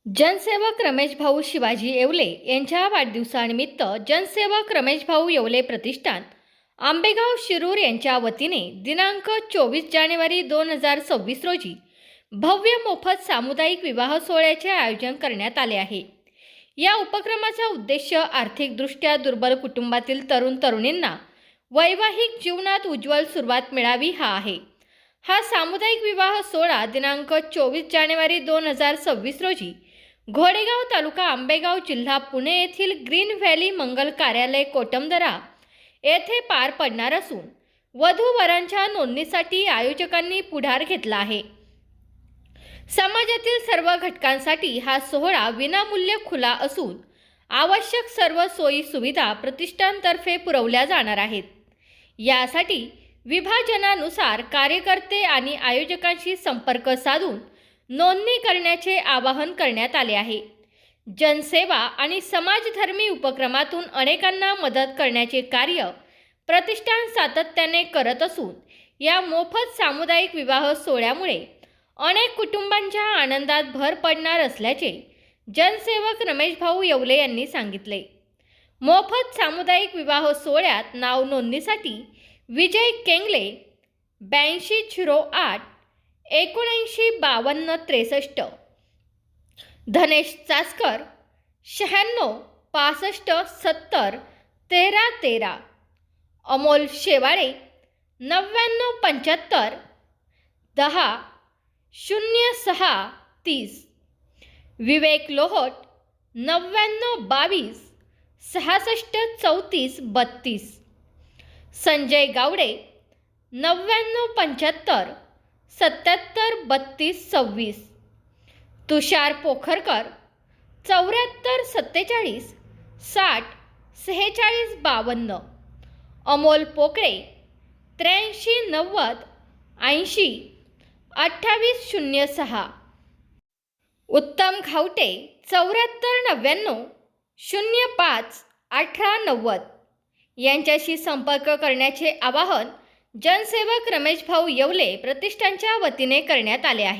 जनसेवक रमेश भाऊ शिवाजी येवले यांच्या वाढदिवसानिमित्त जनसेवक रमेश भाऊ येवले प्रतिष्ठान आंबेगाव शिरूर यांच्या वतीने दिनांक 24 जानेवारी 2026 रोजी भव्य मोफत सामुदायिक विवाह सोहळ्याचे आयोजन करण्यात आले आहे। या उपक्रमाचा उद्देश आर्थिकदृष्ट्या दुर्बल कुटुंबातील तरुण तरुणींना वैवाहिक जीवनात उज्ज्वल सुरुवात मिळावी हा आहे। हा सामुदायिक विवाह सोहळा दिनांक 24 जानेवारी 2026 रोजी घोडेगाव तालुका आंबेगाव जिल्हा पुणे येथील ग्रीन व्हॅली मंगल कार्यालय कोटमदरा येथे पार पडणार असून वधू-वरांच्या नोंदणीसाठी आयोजकांनी पुढार घेतला आहे। समाजातील सर्व घटकांसाठी हा सोहळा विनामूल्य खुला असून आवश्यक सर्व सोयी सुविधा प्रतिष्ठानतर्फे पुरवल्या जाणार आहेत। यासाठी विभाजनानुसार कार्यकर्ते आणि आयोजकांशी संपर्क साधून नोंदणी करण्याचे आवाहन करण्यात आले आहे। जनसेवा आणि समाजधर्मी उपक्रमातून अनेकांना मदत करण्याचे कार्य प्रतिष्ठान सातत्याने करत असून या मोफत सामुदायिक विवाह सोहळ्यामुळे अनेक कुटुंबांच्या आनंदात भर पडणार असल्याचे जनसेवक रमेश भाऊ येवले यांनी सांगितले। मोफत सामुदायिक विवाह सोहळ्यात नाव नोंदणीसाठी विजय केंगले 8208 79 52 63, धनेश चासकर 96 65 70 13 13, अमोल शेवाळे 99 75 10 06 30, विवेक लोहट 99 22 66 34 32, संजय गावडे 99 75 77 32 26, तुषार पोखरकर 74 47 60 46 52, अमोल पोकळे 83 90 80 28 06, उत्तम घावटे 74 99 05 18 90 यांच्याशी संपर्क करण्याचे आवाहन जनसेवक रमेश भाऊ येवले प्रतिष्ठानच्या वतीने करण्यात आले आहे।